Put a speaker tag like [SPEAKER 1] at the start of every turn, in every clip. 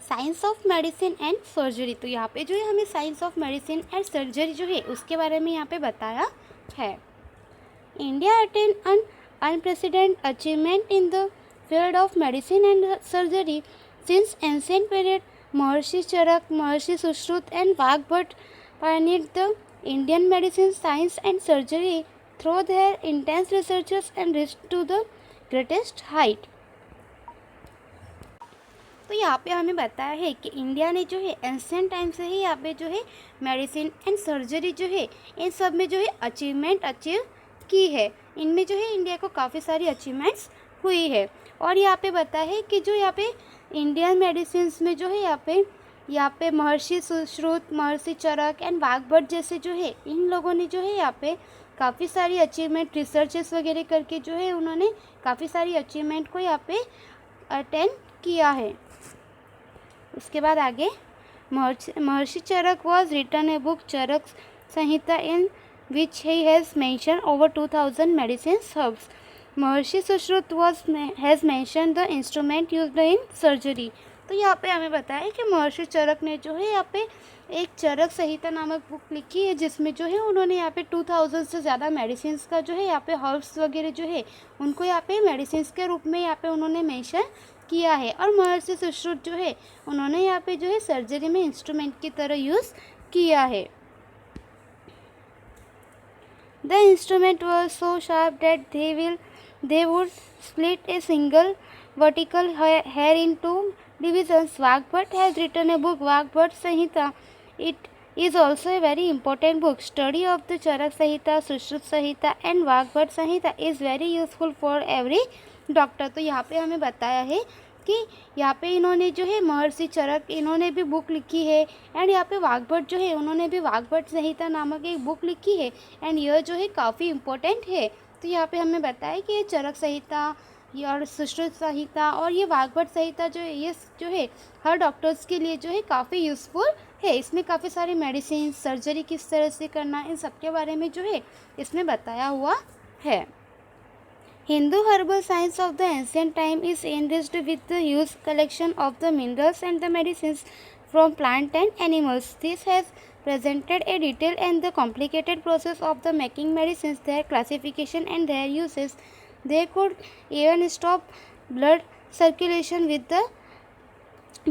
[SPEAKER 1] Science of medicine and surgery. तो यहाँ पे जो है हमें science of medicine and surgery जो है उसके बारे में यहाँ पे बताया है। India attain an unprecedented achievement in the field of medicine and surgery since ancient period. Maharshi Charak, Maharshi Sushruta and Vagbhata pioneered the Indian medicine, science and surgery through their intense researches and reached to the greatest height। तो यहाँ पे हमें बताया है कि India ने जो है एंशिएंट टाइम से ही यहाँ पे जो है मेडिसिन एंड सर्जरी जो है इन सब में जो है अचीवमेंट अचीव की है। इनमें जो है इंडिया को काफ़ी सारी अचीवमेंट्स हुई है। और यहाँ पे बताया है कि जो यहाँ पे इंडियन मेडिसिन में जो है यहाँ पे महर्षि सुश्रुत, महर्षि चरक एंड वाघभट्ट जैसे जो है इन लोगों ने जो है यहाँ पे काफ़ी सारी अचीवमेंट रिसर्चेस वगैरह करके जो है उन्होंने काफ़ी सारी अचीवमेंट को यहाँ पे अटेंड किया है। उसके बाद आगे Maharshi Charak was written a book Charak Samhita in which he has mention over 2000 medicine herbs. Maharshi Sushruta has mention the instrument used in surgery. तो यहाँ पे हमें बताया कि महर्षि चरक ने जो है यहाँ पे एक चरक संहिता नामक बुक लिखी है जिसमें जो है उन्होंने यहाँ पे 2000 से ज़्यादा मेडिसिन का जो है यहाँ पे हर्ब्स वगैरह जो है उनको यहाँ पे मेडिसिन के रूप में यहाँ पे उन्होंने मेंशन किया है। और महर्षि सुश्रुत जो है उन्होंने यहाँ पे जो है सर्जरी में इंस्ट्रूमेंट की तरह यूज़ किया है। The instrument was so sharp that they would split a single vertical hair into divisions. Vagbhat has written a book, Vagbhat Samhita. It is also a very important book. Study of the Charak Samhita, Sushrut Samhita and Vagbhat Samhita is very useful for every doctor। तो यहाँ पे हमें बताया है कि यहाँ पे इन्होंने जो है महर्षि चरक इन्होंने भी बुक लिखी है एंड यहाँ पे वाघभट्ट जो है उन्होंने भी वाघभट्ट संहिता नामक एक बुक लिखी है एंड यह जो है काफ़ी इम्पोर्टेंट है। तो यहाँ पे हमें बताया कि ये चरक संहिता और सुश्रुत संहिता और ये वाघभट्ट संहिता जो है ये जो है हर डॉक्टर्स के लिए जो है काफ़ी यूज़फुल है। इसमें काफ़ी सारी मेडिसिन सर्जरी किस तरह से करना इन सब के बारे में जो है इसमें बताया हुआ है। Hindu herbal science of the ancient time is enriched with the huge collection of the minerals and the medicines from plant and animals. This has presented a detailed and the complicated process of the making medicines, their classification and their uses. They could even stop blood circulation with the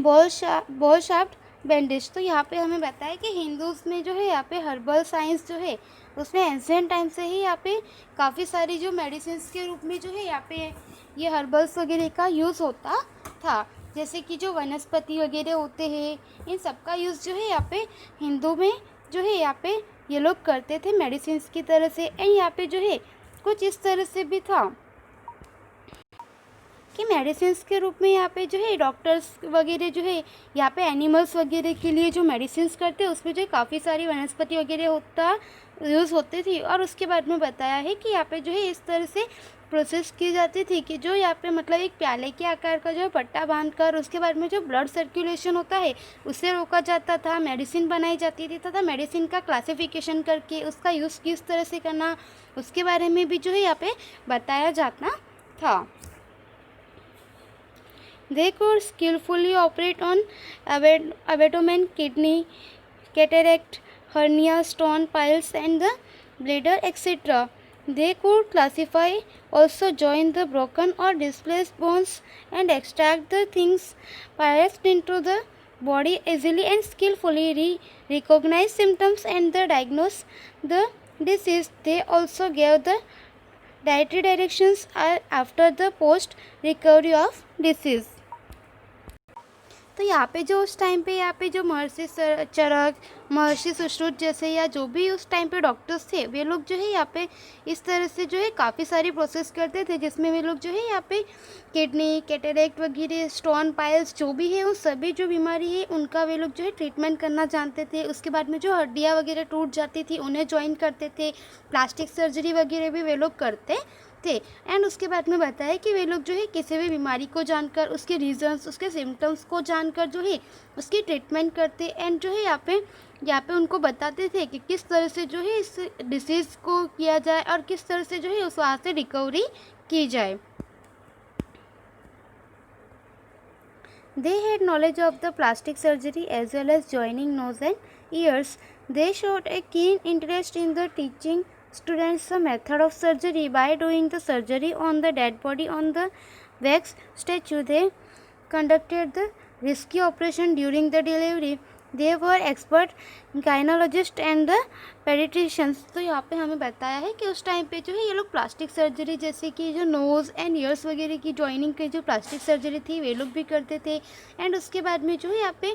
[SPEAKER 1] ball shaft bandage. तो यहाँ पे हमें बताया कि Hindus में जो है यहाँ पे हर्बल साइंस जो है उसमें एंशिएंट टाइम से ही यहाँ पे काफ़ी सारी जो मेडिसिन के रूप में जो है यहाँ पे ये हर्बल्स वगैरह का यूज़ होता था। जैसे कि जो वनस्पति वगैरह होते हैं इन सब का यूज़ जो है यहाँ पे हिंदू में जो है यहाँ पे ये लोग करते थे मेडिसिन की तरह से। एंड यहाँ पे जो है कुछ इस तरह से भी था कि मेडिसिन के रूप में यहाँ पे जो है डॉक्टर्स वगैरह जो है यहाँ पे एनिमल्स वगैरह के लिए जो मेडिसिन करते हैं उसमें जो काफ़ी सारी वनस्पति वगैरह यूज़ होती थी। और उसके बाद में बताया है कि यहाँ पे जो है इस तरह से प्रोसेस की जाती थी कि जो यहाँ पे मतलब एक प्याले के आकार का जो पट्टा बांधकर उसके बाद में जो ब्लड सर्कुलेशन होता है उसे रोका जाता था, मेडिसिन बनाई जाती थी तथा मेडिसिन का क्लासिफिकेशन करके उसका यूज़ किस तरह से करना उसके बारे में भी जो है यहाँ पे बताया जाता था। They could skillfully operate on abdomen, kidney, cataract, hernia, stone, piles, and the bladder, etc. They could classify, also join the broken or displaced bones, and extract the things pierced into the body easily and skillfully recognize symptoms and diagnose the disease. They also gave the dietary directions after the post recovery of disease। तो यहाँ पे जो उस time पे यहाँ पे जो महर्षि चरक, महर्षि सुश्रुत जैसे या जो भी उस टाइम पे डॉक्टर्स थे वे लोग जो है यहाँ पे इस तरह से जो है काफ़ी सारी प्रोसेस करते थे जिसमें वे लोग जो है यहाँ पे किडनी, कैटरेक्ट वगैरह, स्टोन, पाइल्स जो भी है उन सभी जो बीमारी है उनका वे लोग जो है ट्रीटमेंट करना जानते थे। उसके बाद में जो हड्डियाँ वगैरह टूट जाती थी उन्हें ज्वाइन करते थे, प्लास्टिक सर्जरी वगैरह भी वे लोग करते थे। एंड उसके बाद में बताया कि वे लोग जो है किसी भी बीमारी को जानकर उसके रीजंस उसके सिम्टम्स को जानकर जो है उसकी ट्रीटमेंट करते एंड जो है यहाँ पे उनको बताते थे कि किस तरह से जो है इस डिसीज़ को किया जाए और किस तरह से जो है उस वहाँ से रिकवरी की जाए। They had knowledge of the plastic surgery as well as joining nose and ears. They showed a keen interest in the teaching students the method of surgery by doing the surgery on the dead body on the wax statue. They conducted the risky operation during the delivery. They were expert gynaecologist and the paediatricians. तो यहाँ पे हमें बताया है कि उस time पे जो है ये लोग प्लास्टिक सर्जरी जैसे कि जो नोज़ एंड ईयर्स वगैरह की जॉइनिंग की जो प्लास्टिक सर्जरी थी वे लोग भी करते थे। एंड उसके बाद में जो है यहाँ पे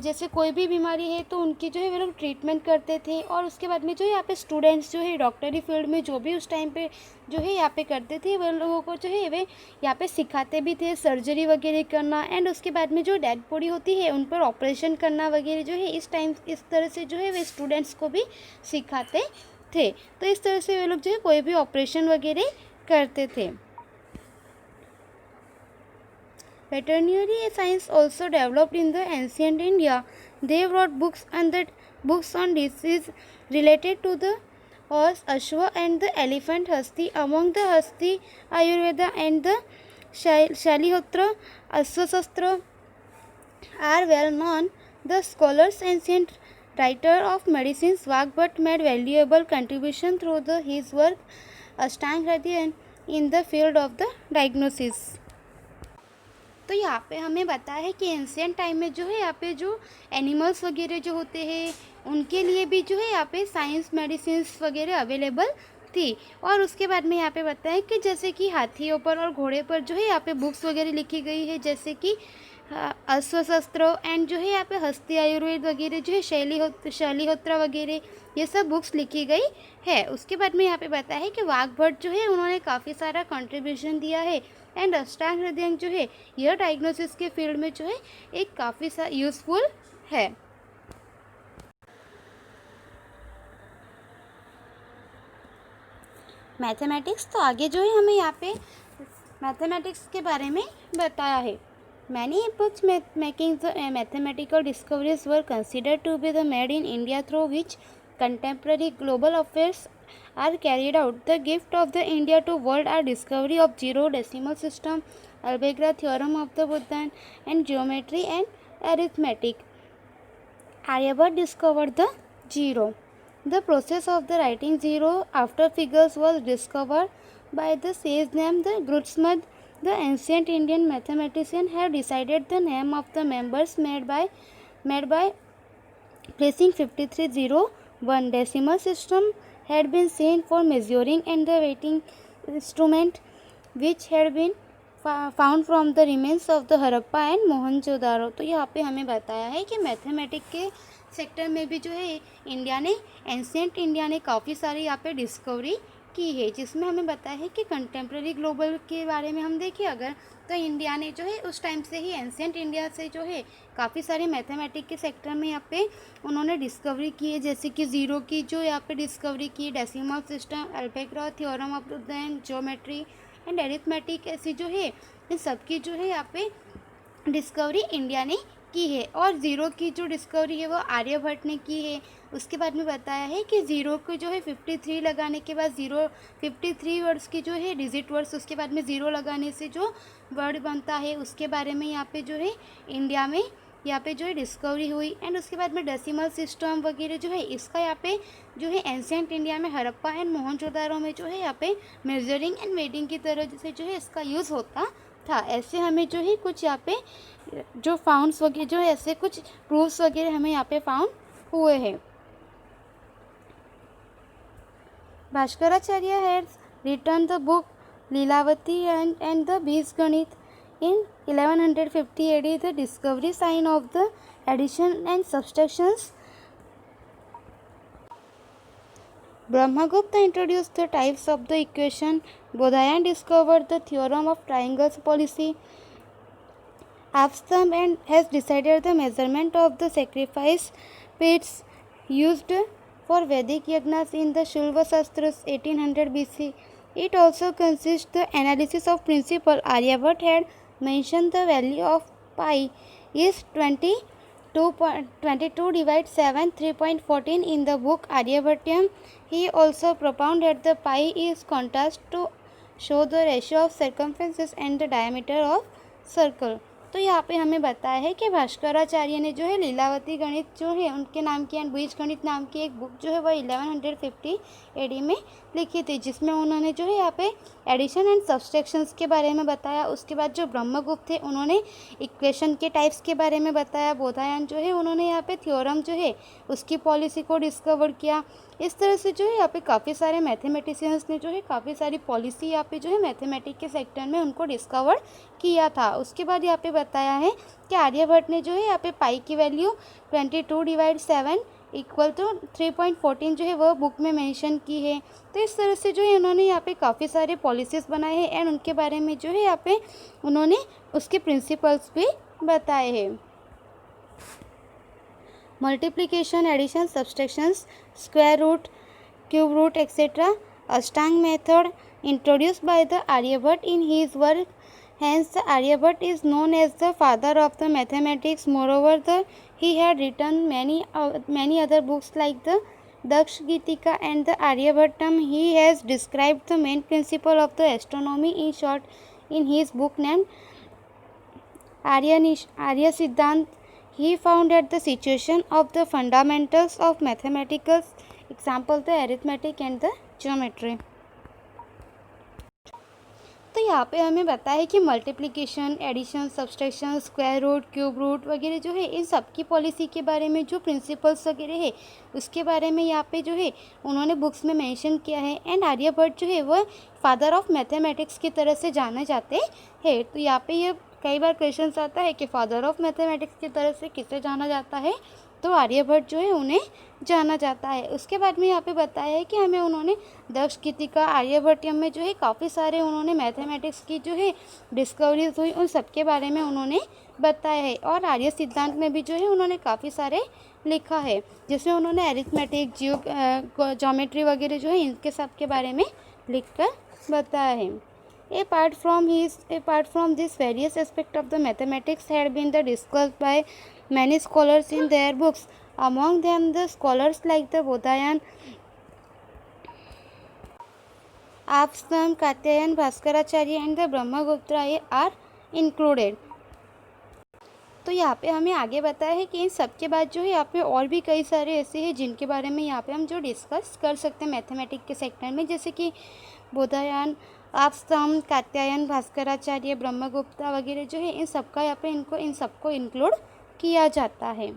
[SPEAKER 1] जैसे कोई भी बीमारी है तो उनकी जो है वे लोग ट्रीटमेंट करते थे। और उसके बाद में जो है यहाँ पे स्टूडेंट्स जो है डॉक्टरी फील्ड में जो भी उस टाइम पे जो है यहाँ पे करते थे वे लोगों को जो है वे यहाँ पे सिखाते भी थे सर्जरी वगैरह करना। एंड उसके बाद में जो डेड बॉडी होती है उन पर ऑपरेशन करना वगैरह जो है इस तरह से जो है वे स्टूडेंट्स को भी सिखाते थे। तो इस तरह से वे लोग जो है कोई भी ऑपरेशन वगैरह करते थे। Veterinary science also developed in the ancient India. They wrote books on disease related to the horse, ashwa and the elephant Hasti. Among the Hasti, Ayurveda and the Shalihotra, Aswasastra are well known. The scholars ancient writer of medicines Vagbhat made valuable contribution through his work Ashtang Hridaya in the field of the diagnosis। तो यहाँ पे हमें बताया है कि ancient time में जो है यहाँ पे जो एनिमल्स वगैरह जो होते हैं उनके लिए भी जो है यहाँ पे साइंस मेडिसिन्स वगैरह अवेलेबल थी। और उसके बाद में यहाँ पे बताया कि जैसे कि हाथियों पर और घोड़े पर जो है यहाँ पे बुक्स वगैरह लिखी गई है जैसे कि अश्वशस्त्र एंड जो है यहाँ पे हस्ती आयुर्वेद वगैरह जो है शैलीहोत्रा वगैरह ये सब बुक्स लिखी गई है। उसके बाद में यहाँ पे बताया है कि वाघभट्ट जो है उन्होंने काफ़ी सारा कंट्रीब्यूशन दिया है। एंड अष्टांग हृदयंग जो है यह डायग्नोसिस के फील्ड में जो है एक काफ़ी सा यूज़फुल है। मैथमेटिक्स, तो आगे जो है हमें यहाँ पे मैथमेटिक्स के बारे में बताया है। Many epochs making the mathematical discoveries were considered to be the made in India through which contemporary global affairs are carried out. The gift of the India to world are discovery of zero decimal system, algebra, theorem of the Buddha, and geometry and arithmetic. Aryabhatta discovered the zero. The process of the writing zero after figures was discovered by the sage named the Grutsmad. The ancient Indian mathematician have decided the name of the members made by placing 5301. Decimal system had been seen for measuring and the weighting instrument which had been found from the remains of the Harappa and Mohenjodaro. तो यहाँ पे हमें बताया है कि mathematics के sector में भी जो है इंडिया ने एंशियंट इंडिया ने काफ़ी सारी यहाँ पे डिस्कवरी की है, जिसमें हमें बताया है कि कंटेम्प्रेरी ग्लोबल के बारे में हम देखें अगर तो इंडिया ने जो है उस टाइम से ही एंशियंट इंडिया से जो है काफ़ी सारे मैथमेटिक्स के सेक्टर में यहाँ पे उन्होंने डिस्कवरी की है। जैसे कि ज़ीरो की जो यहाँ पे डिस्कवरी की, decimal system, algebra, theorem of the geometry and arithmetic, ऐसी जो है इन सबकी जो है यहाँ पे डिस्कवरी इंडिया ने की है। और ज़ीरो की जो डिस्कवरी है वो आर्यभट्ट ने की है। उसके बाद में बताया है कि ज़ीरो को जो है 53 लगाने के बाद 53 वर्ड्स की जो है डिजिट वर्ड्स, उसके बाद में ज़ीरो लगाने से जो वर्ड बनता है उसके बारे में यहाँ पे जो है इंडिया में यहाँ पे जो है डिस्कवरी हुई। एंड उसके बाद में डेसिमल सिस्टम वगैरह जो है इसका यहाँ पे जो है एंशियंट इंडिया में हड़प्पा एंड मोहनजोदारो में जो है यहाँ पे मेजरिंग एंड वेटिंग की तरह से जो है इसका यूज़ होता था। ऐसे हमें जो है कुछ यहाँ पे जो फाउंड्स वगैरह जो है ऐसे कुछ प्रूफ्स वगैरह हमें यहाँ पे फाउंड हुए हैं। Bhaskaracharya has written the book Lilavati and the Bijaganita in 1150 AD. The discovery sign of the addition and subtractions. Brahmagupta introduced the types of the equation. Bodhayan discovered the theorem of triangles policy. Avstam and has decided the measurement of the sacrifice pits used for Vedic yagnas in the Shulva Shastras 1800 BC. It also consists the analysis of principle. Aryabhatta had mentioned the value of pi is 22 divided 7 3.14 in the book Aryabhatyam. He also propounded the pi is contrast to show the ratio of circumferences and the diameter of circle. तो तो यहाँ पे हमें बताया है कि भास्कराचार्य ने जो है लीलावती गणित जो है उनके नाम की एंड बीज गणित नाम की एक बुक जो है वह 1150 एडी में लिखी थी, जिसमें उन्होंने जो है यहाँ पे एडिशन एंड सब्सट्रैक्शंस के बारे में बताया। उसके बाद जो ब्रह्मगुप्त थे उन्होंने इक्वेशन के टाइप्स के बारे में बताया। बोधायन जो है उन्होंने यहाँ पे थ्योरम जो है उसकी पॉलिसी को डिस्कवर किया। इस तरह से जो है यहाँ पे काफ़ी सारे मैथमेटिशियंस ने जो है काफ़ी सारी पॉलिसी यहाँ पे जो है मैथमेटिक्स के सेक्टर में उनको डिस्कवर किया था। उसके बाद यहाँ पे बताया है कि आर्यभट्ट ने जो है यहाँ पे पाई की वैल्यू 22/7 इक्वल टू 3.14 जो है वह बुक में मेंशन की है। तो इस तरह से जो है उन्होंने यहाँ पे काफ़ी सारे पॉलिसीज़ बनाए हैं एंड उनके बारे में जो है यहाँ पे उन्होंने उसके प्रिंसिपल्स भी बताए हैं। Multiplication, addition, subtractions, square root, cube root etcetera, Ashtanga method introduced by the Aryabhatta in his work. Hence, the Aryabhatta is known as the father of the mathematics. Moreover, he had written many other books like the Daksh-Gitika and the Aryabhattam. He has described the main principle of the astronomy in short in his book named Arya Siddhant. He founded the situation of the fundamentals of mathematics, example the arithmetic and the geometry. तो यहाँ पे हमें बताया है कि multiplication, addition, subtraction, square root, cube root वगैरह जो है इन सब की पॉलिसी के बारे में जो प्रिंसिपल्स वगैरह है उसके बारे में यहाँ पे जो है उन्होंने बुक्स में मेंशन किया है। एंड आर्यभट्ट जो है वह फादर ऑफ मैथमेटिक्स की तरह से जाने जाते हैं। तो यहाँ पे ये कई बार क्वेश्चन आता है कि फादर ऑफ मैथमेटिक्स की तरह से किसे जाना जाता है, तो आर्यभट्ट जो है उन्हें जाना जाता है। उसके बाद में यहाँ पे बताया है कि हमें उन्होंने दक्ष गितिका, आर्यभट्टयम में जो है काफ़ी सारे उन्होंने मैथमेटिक्स की जो है डिस्कवरीज हुई उन सब के बारे में उन्होंने बताया है। और आर्य सिद्धांत में भी जो है उन्होंने काफ़ी सारे लिखा है, जिसमें उन्होंने एरिथमेटिक, ज्योमेट्री वगैरह जो है इनके सब के बारे में लिख कर बताया है। Apart from this, various aspects of the mathematics had been discussed by many scholars in their books. Among them, the scholars like the Bodhayan, Apsam, Katyayan, Bhaskaracharya and the Brahmagupta are included. तो यहाँ पे हमें आगे बताया है कि इन सब के बाद जो है यहाँ पे और भी कई सारे ऐसे हैं जिनके बारे में यहाँ पे हम जो डिस्कस कर सकते हैं मैथमेटिक्स के सेक्टर में, जैसे कि बोधायन, आपस्तम, कात्यायन, भास्कराचार्य, ब्रह्मगुप्ता वगैरह जो है इन सबका यहाँ पे इन सबको इंक्लूड किया जाता है।